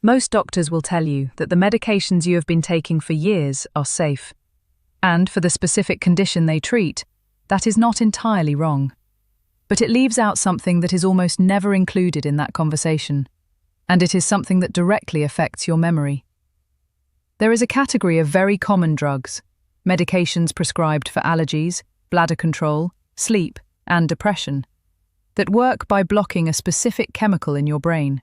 Most doctors will tell you that the medications you have been taking for years are safe. And for the specific condition they treat, that is not entirely wrong. But it leaves out something that is almost never included in that conversation, and it is something that directly affects your memory. There is a category of very common drugs, medications prescribed for allergies, bladder control, sleep, and depression, that work by blocking a specific chemical in your brain.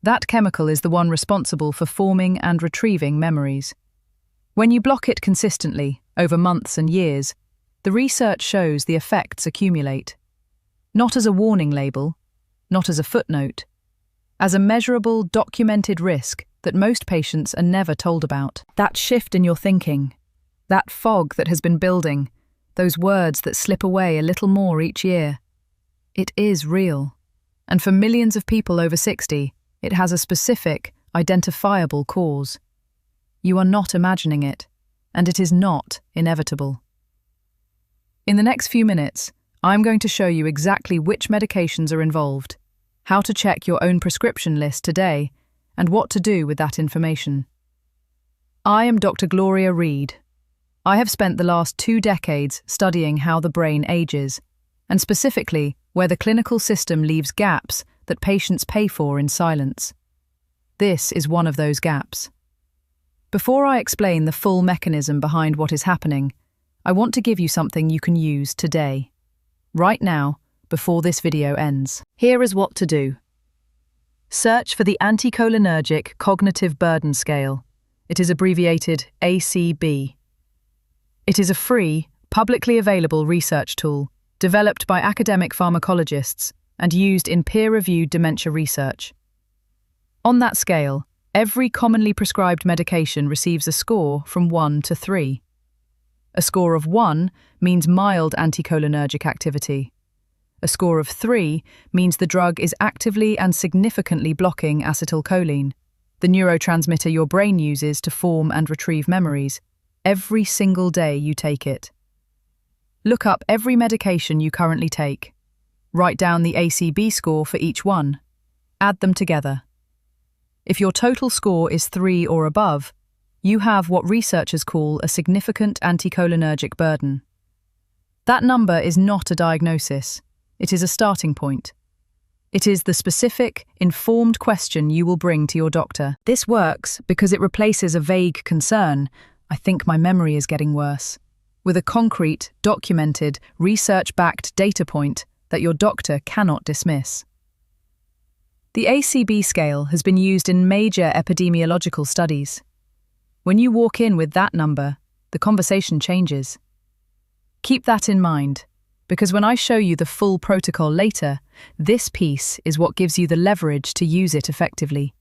That chemical is the one responsible for forming and retrieving memories. When you block it consistently, over months and years, the research shows the effects accumulate. Not as a warning label, not as a footnote, as a measurable, documented risk that most patients are never told about. That shift in your thinking, that fog that has been building, those words that slip away a little more each year, it is real. And for millions of people over 60, it has a specific, identifiable cause. You are not imagining it, and it is not inevitable. In the next few minutes, I'm going to show you exactly which medications are involved, how to check your own prescription list today, and what to do with that information. I am Dr. Gloria Reed. I have spent the last 2 decades studying how the brain ages, and specifically where the clinical system leaves gaps that patients pay for in silence. This is one of those gaps. Before I explain the full mechanism behind what is happening, I want to give you something you can use today, right now, before this video ends. Here is what to do. Search for the Anticholinergic Cognitive Burden Scale. It is abbreviated ACB. It is a free, publicly available research tool developed by academic pharmacologists and used in peer-reviewed dementia research. On that scale, every commonly prescribed medication receives a score from 1 to 3. A score of 1 means mild anticholinergic activity. A score of 3 means the drug is actively and significantly blocking acetylcholine, the neurotransmitter your brain uses to form and retrieve memories, every single day you take it. Look up every medication you currently take. Write down the ACB score for each one. Add them together. If your total score is 3 or above, you have what researchers call a significant anticholinergic burden. That number is not a diagnosis. It is a starting point. It is the specific, informed question you will bring to your doctor. This works because it replaces a vague concern, "I think my memory is getting worse," with a concrete, documented, research-backed data point that your doctor cannot dismiss. The ACB scale has been used in major epidemiological studies. When you walk in with that number, the conversation changes. Keep that in mind, because when I show you the full protocol later, this piece is what gives you the leverage to use it effectively.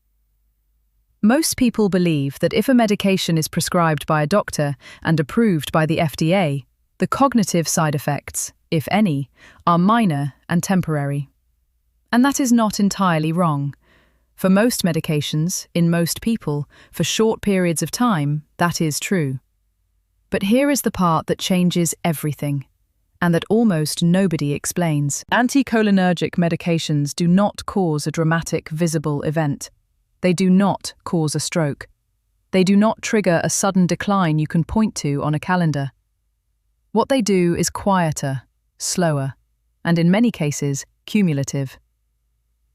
Most people believe that if a medication is prescribed by a doctor and approved by the FDA, the cognitive side effects, if any, are minor and temporary. And that is not entirely wrong. For most medications, in most people, for short periods of time, that is true. But here is the part that changes everything, and that almost nobody explains. Anticholinergic medications do not cause a dramatic, visible event. They do not cause a stroke. They do not trigger a sudden decline you can point to on a calendar. What they do is quieter, slower, and in many cases, cumulative.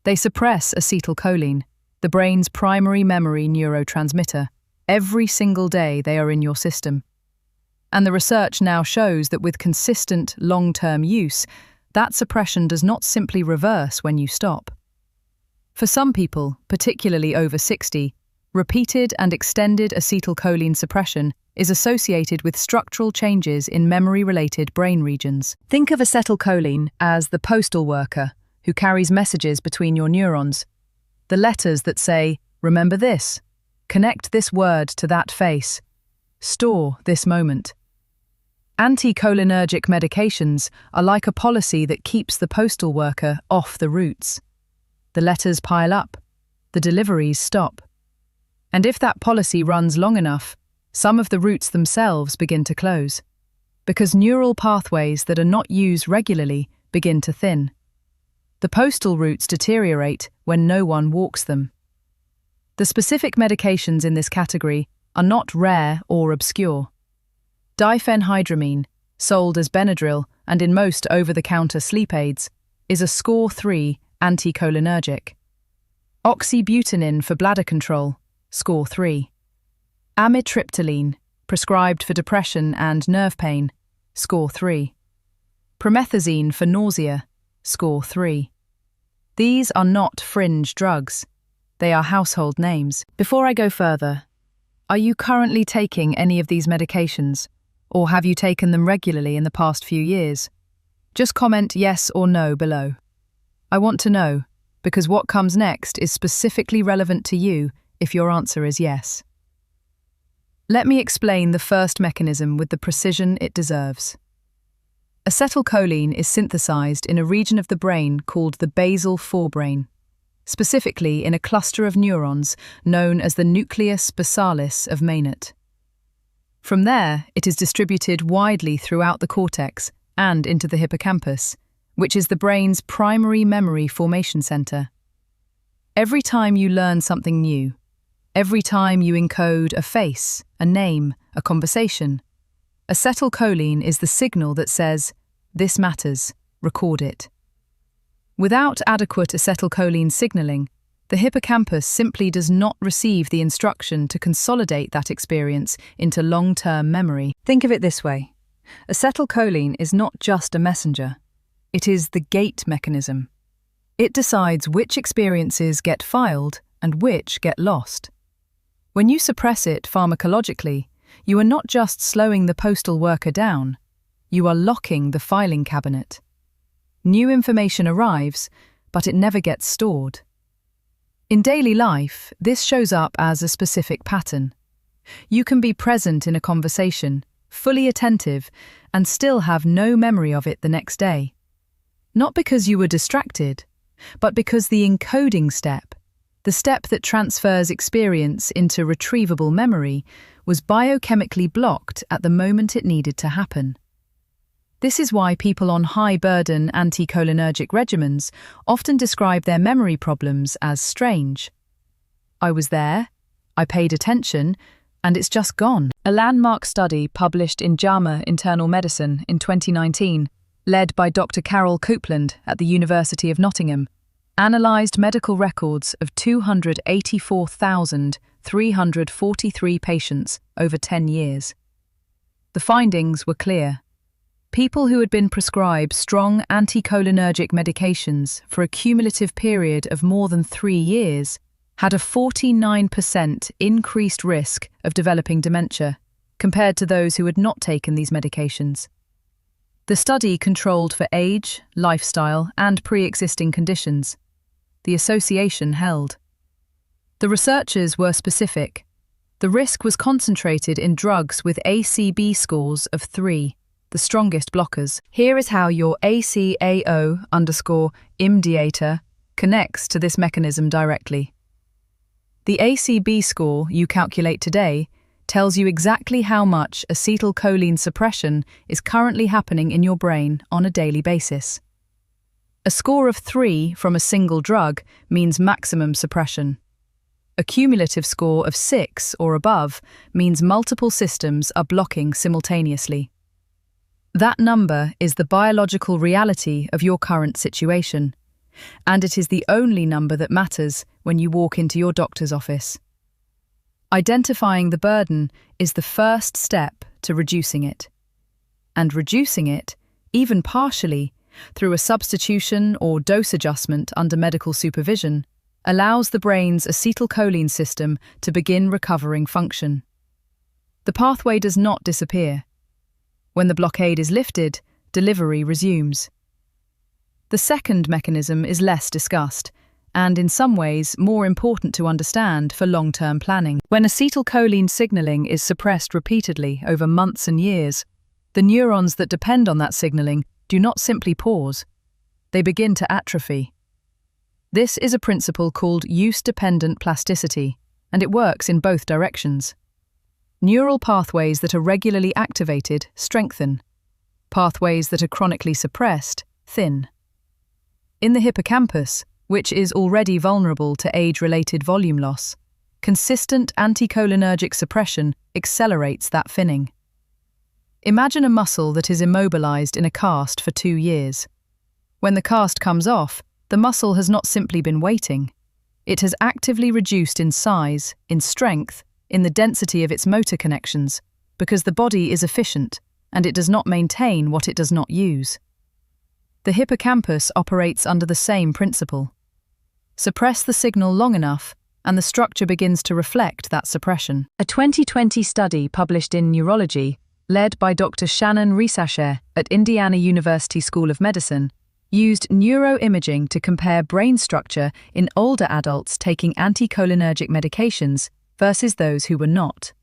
They suppress acetylcholine, the brain's primary memory neurotransmitter. Every single day they are in your system. And the research now shows that with consistent, long-term use, that suppression does not simply reverse when you stop. For some people, particularly over 60, repeated and extended acetylcholine suppression is associated with structural changes in memory-related brain regions. Think of acetylcholine as the postal worker who carries messages between your neurons. The letters that say, "Remember this," "Connect this word to that face," "Store this moment." Anticholinergic medications are like a policy that keeps the postal worker off the routes. The letters pile up, the deliveries stop. And if that policy runs long enough, some of the routes themselves begin to close, because neural pathways that are not used regularly begin to thin. The postal routes deteriorate when no one walks them. The specific medications in this category are not rare or obscure. Diphenhydramine, sold as Benadryl and in most over-the-counter sleep aids, is a score 3 anticholinergic. Oxybutynin for bladder control, score 3. Amitriptyline, prescribed for depression and nerve pain, score 3. Promethazine for nausea, score 3. These are not fringe drugs. They are household names. Before I go further, are you currently taking any of these medications, or have you taken them regularly in the past few years? Just comment yes or no below. I want to know, because what comes next is specifically relevant to you if your answer is yes. Let me explain the first mechanism with the precision it deserves. Acetylcholine is synthesized in a region of the brain called the basal forebrain, specifically in a cluster of neurons known as the nucleus basalis of Maynard. From there, it is distributed widely throughout the cortex and into the hippocampus, which is the brain's primary memory formation center. Every time you learn something new, every time you encode a face, a name, a conversation, acetylcholine is the signal that says, "This matters, record it." Without adequate acetylcholine signaling, the hippocampus simply does not receive the instruction to consolidate that experience into long-term memory. Think of it this way. Acetylcholine is not just a messenger. It is the gate mechanism. It decides which experiences get filed and which get lost. When you suppress it pharmacologically, you are not just slowing the postal worker down, you are locking the filing cabinet. New information arrives, but it never gets stored. In daily life, this shows up as a specific pattern. You can be present in a conversation, fully attentive, and still have no memory of it the next day. Not because you were distracted, but because the encoding step, the step that transfers experience into retrievable memory, was biochemically blocked at the moment it needed to happen. This is why people on high-burden anticholinergic regimens often describe their memory problems as strange. I was there, I paid attention, and it's just gone. A landmark study published in JAMA Internal Medicine in 2019, led by Dr. Coupland at the University of Nottingham, analysed medical records of 284,343 patients over 10 years. The findings were clear. People who had been prescribed strong anticholinergic medications for a cumulative period of more than 3 years had a 49% increased risk of developing dementia compared to those who had not taken these medications. The study controlled for age, lifestyle, and pre-existing conditions. The association held. The researchers were specific. The risk was concentrated in drugs with ACB scores of 3. The strongest blockers. Here is how your ACAO_IMDator connects to this mechanism directly. The ACB score you calculate today tells you exactly how much acetylcholine suppression is currently happening in your brain on a daily basis. A score of 3 from a single drug means maximum suppression. A cumulative score of 6 or above means multiple systems are blocking simultaneously. That number is the biological reality of your current situation, and it is the only number that matters when you walk into your doctor's office. Identifying the burden is the first step to reducing it. And reducing it, even partially, through a substitution or dose adjustment under medical supervision, allows the brain's acetylcholine system to begin recovering function. The pathway does not disappear. When the blockade is lifted, delivery resumes. The second mechanism is less discussed, and in some ways more important to understand for long-term planning. When acetylcholine signaling is suppressed repeatedly over months and years, the neurons that depend on that signaling do not simply pause. They begin to atrophy. This is a principle called use-dependent plasticity, and it works in both directions. Neural pathways that are regularly activated strengthen. Pathways that are chronically suppressed thin. In the hippocampus, which is already vulnerable to age-related volume loss, consistent anticholinergic suppression accelerates that thinning. Imagine a muscle that is immobilized in a cast for 2 years. When the cast comes off, the muscle has not simply been waiting. It has actively reduced in size, in strength, in the density of its motor connections, because the body is efficient and it does not maintain what it does not use. The hippocampus operates under the same principle. Suppress the signal long enough, and the structure begins to reflect that suppression. A 2020 study published in Neurology, led by Dr. Shannon Resacher at Indiana University School of Medicine, used neuroimaging to compare brain structure in older adults taking anticholinergic medications versus those who were not.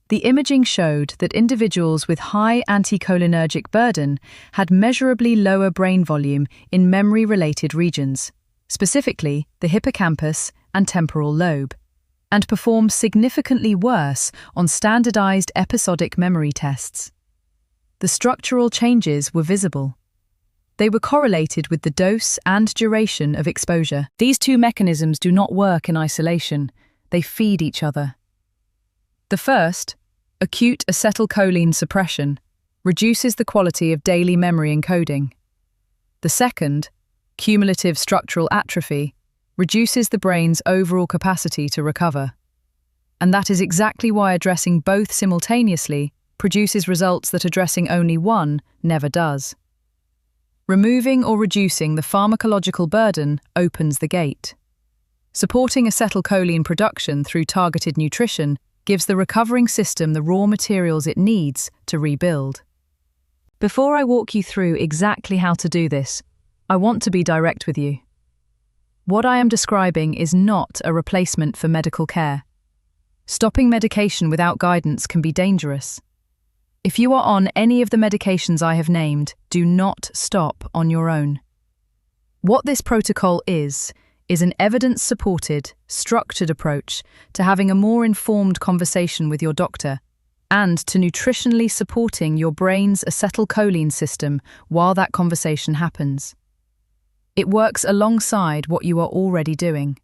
The imaging showed that individuals with high anticholinergic burden had measurably lower brain volume in memory-related regions, specifically the hippocampus and temporal lobe, and performed significantly worse on standardized episodic memory tests. The structural changes were visible. They were correlated with the dose and duration of exposure. These two mechanisms do not work in isolation. They feed each other. The first, acute acetylcholine suppression, reduces the quality of daily memory encoding. The second, cumulative structural atrophy, reduces the brain's overall capacity to recover. And that is exactly why addressing both simultaneously produces results that addressing only one never does. Removing or reducing the pharmacological burden opens the gate. Supporting acetylcholine production through targeted nutrition gives the recovering system the raw materials it needs to rebuild. Before I walk you through exactly how to do this, I want to be direct with you. What I am describing is not a replacement for medical care. Stopping medication without guidance can be dangerous. If you are on any of the medications I have named, do not stop on your own. What this protocol is an evidence-supported, structured approach to having a more informed conversation with your doctor and to nutritionally supporting your brain's acetylcholine system while that conversation happens. It works alongside what you are already doing.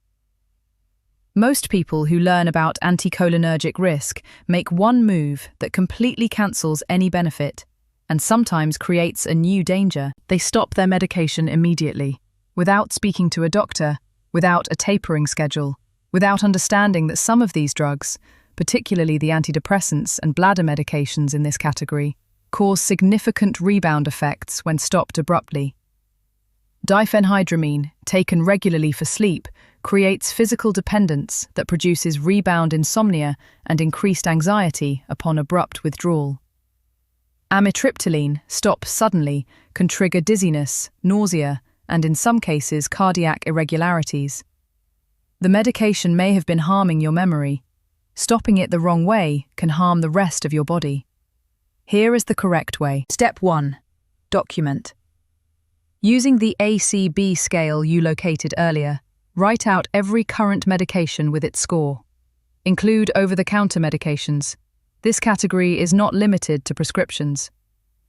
Most people who learn about anticholinergic risk make one move that completely cancels any benefit and sometimes creates a new danger. They stop their medication immediately, without speaking to a doctor, without a tapering schedule, without understanding that some of these drugs, particularly the antidepressants and bladder medications in this category, cause significant rebound effects when stopped abruptly. Diphenhydramine, taken regularly for sleep, creates physical dependence that produces rebound insomnia and increased anxiety upon abrupt withdrawal. Amitriptyline, stopped suddenly, can trigger dizziness, nausea, and in some cases cardiac irregularities. The medication may have been harming your memory. Stopping it the wrong way can harm the rest of your body. Here is the correct way. Step 1. Document. Using the ACB scale you located earlier, write out every current medication with its score. Include over-the-counter medications. This category is not limited to prescriptions.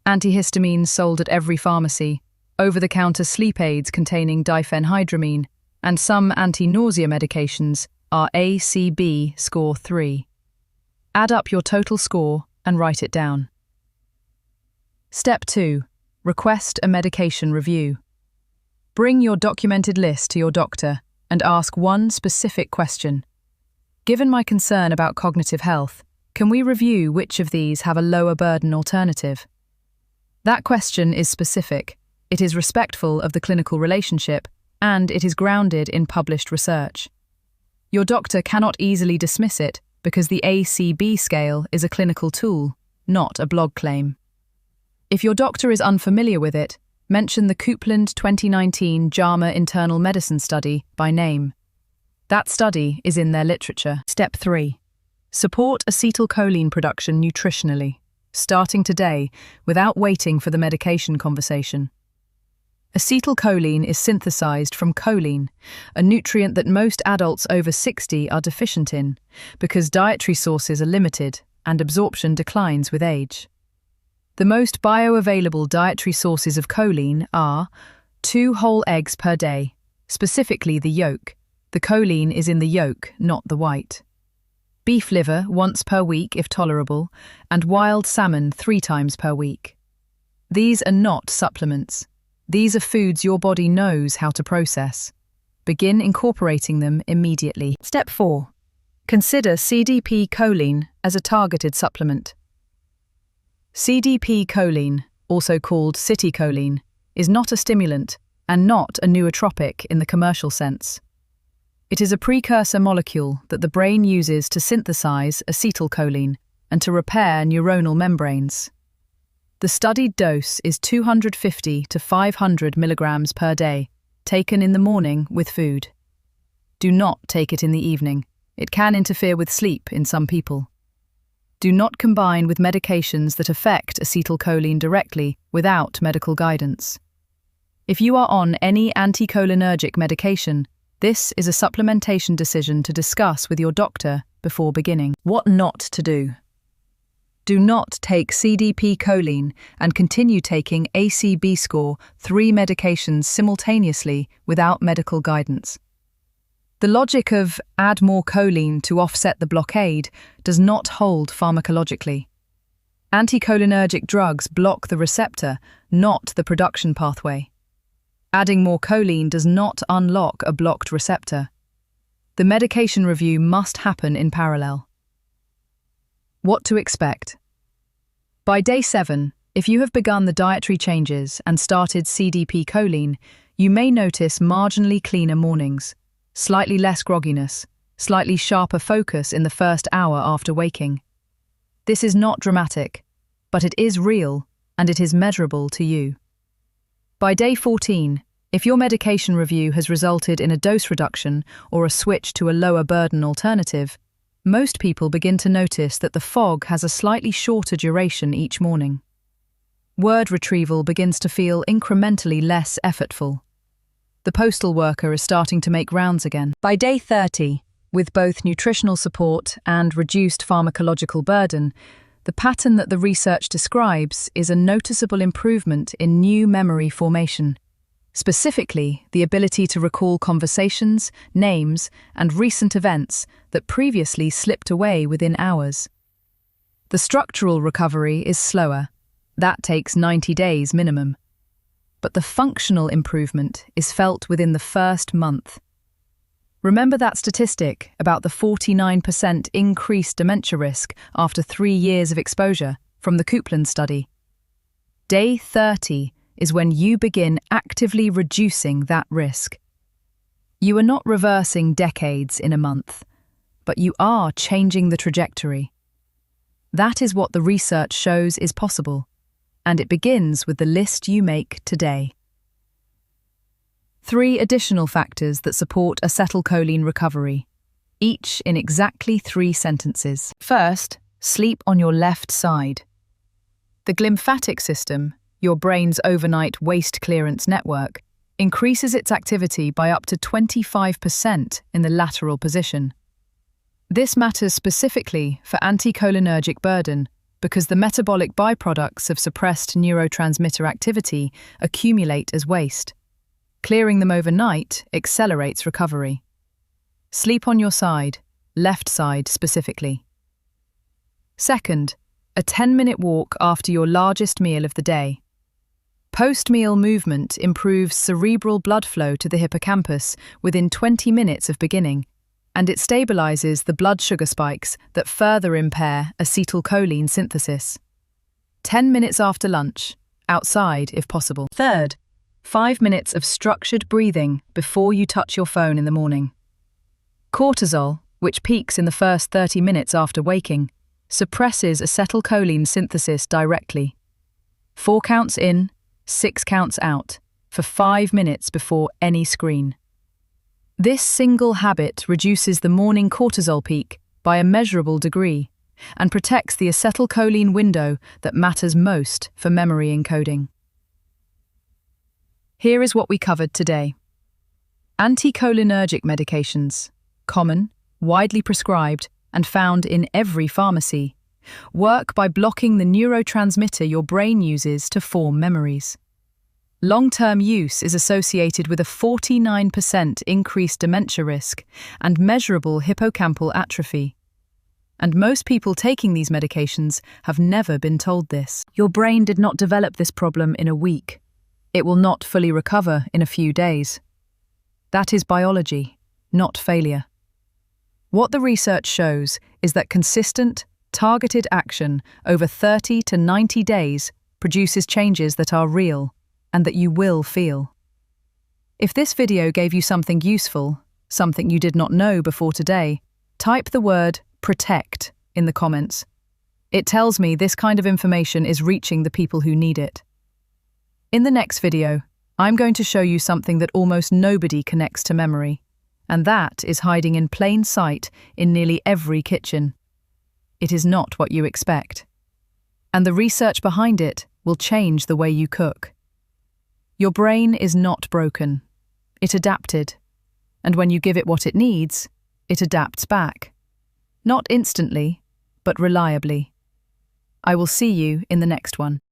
Antihistamines sold at every pharmacy, over-the-counter sleep aids containing diphenhydramine, and some anti-nausea medications are ACB score 3. Add up your total score and write it down. Step 2. Request a medication review. Bring your documented list to your doctor and ask one specific question. Given my concern about cognitive health, can we review which of these have a lower burden alternative? That question is specific, it is respectful of the clinical relationship, and it is grounded in published research. Your doctor cannot easily dismiss it because the ACB scale is a clinical tool, not a blog claim. If your doctor is unfamiliar with it, mention the Coupland 2019 JAMA Internal Medicine study by name. That study is in their literature. Step 3. Support acetylcholine production nutritionally, starting today without waiting for the medication conversation. Acetylcholine is synthesized from choline, a nutrient that most adults over 60 are deficient in because dietary sources are limited and absorption declines with age. The most bioavailable dietary sources of choline are 2 whole eggs per day, specifically the yolk, The choline is in the yolk, not the white. Beef liver once per week if tolerable, and wild salmon 3 times per week. These are not supplements. These are foods your body knows how to process. Begin incorporating them immediately. Step 4. Consider CDP choline as a targeted supplement. CDP choline, also called acetylcholine, is not a stimulant and not a nootropic in the commercial sense. It is a precursor molecule that the brain uses to synthesize acetylcholine and to repair neuronal membranes. The studied dose is 250 to 500 milligrams per day, taken in the morning with food. Do not take it in the evening. It can interfere with sleep in some people. Do not combine with medications that affect acetylcholine directly without medical guidance. If you are on any anticholinergic medication, this is a supplementation decision to discuss with your doctor before beginning. What not to do. Do not take CDP choline and continue taking ACB score 3 medications simultaneously without medical guidance. The logic of add more choline to offset the blockade does not hold pharmacologically. Anticholinergic drugs block the receptor, not the production pathway. Adding more choline does not unlock a blocked receptor. The medication review must happen in parallel. What to expect? By day 7, if you have begun the dietary changes and started CDP choline, you may notice marginally cleaner mornings, slightly less grogginess, slightly sharper focus in the first hour after waking. This is not dramatic, but it is real and it is measurable to you. By day 14, if your medication review has resulted in a dose reduction or a switch to a lower burden alternative, most people begin to notice that the fog has a slightly shorter duration each morning. Word retrieval begins to feel incrementally less effortful. The postal worker is starting to make rounds again. By day 30, with both nutritional support and reduced pharmacological burden, the pattern that the research describes is a noticeable improvement in new memory formation. Specifically, the ability to recall conversations, names, and recent events that previously slipped away within hours. The structural recovery is slower. That takes 90 days minimum. But the functional improvement is felt within the first month. Remember that statistic about the 49% increased dementia risk after 3 years of exposure from the Coupland study? Day 30 is when you begin actively reducing that risk. You are not reversing decades in a month, but you are changing the trajectory. That is what the research shows is possible, and it begins with the list you make today. 3 additional factors that support acetylcholine recovery, each in exactly 3 sentences. First, sleep on your left side. The glymphatic system, your brain's overnight waste clearance network, increases its activity by up to 25% in the lateral position. This matters specifically for anticholinergic burden because the metabolic byproducts of suppressed neurotransmitter activity accumulate as waste. Clearing them overnight accelerates recovery. Sleep on your side, left side specifically. Second, a 10-minute walk after your largest meal of the day. Post-meal movement improves cerebral blood flow to the hippocampus within 20 minutes of beginning, and it stabilizes the blood sugar spikes that further impair acetylcholine synthesis. 10 minutes after lunch, outside if possible. Third, 5 minutes of structured breathing before you touch your phone in the morning. Cortisol, which peaks in the first 30 minutes after waking, suppresses acetylcholine synthesis directly. 4 counts in, 6 counts out, for 5 minutes before any screen. This single habit reduces the morning cortisol peak by a measurable degree and protects the acetylcholine window that matters most for memory encoding. Here is what we covered today. Anticholinergic medications, common, widely prescribed, and found in every pharmacy, work by blocking the neurotransmitter your brain uses to form memories. Long-term use is associated with a 49% increased dementia risk and measurable hippocampal atrophy. And most people taking these medications have never been told this. Your brain did not develop this problem in a week. It will not fully recover in a few days. That is biology, not failure. What the research shows is that consistent, targeted action over 30 to 90 days produces changes that are real and that you will feel. If this video gave you something useful, something you did not know before today, type the word PROTECT in the comments. It tells me this kind of information is reaching the people who need it. In the next video, I'm going to show you something that almost nobody connects to memory, and that is hiding in plain sight in nearly every kitchen. It is not what you expect. And the research behind it will change the way you cook. Your brain is not broken. It adapted. And when you give it what it needs, it adapts back. Not instantly, but reliably. I will see you in the next one.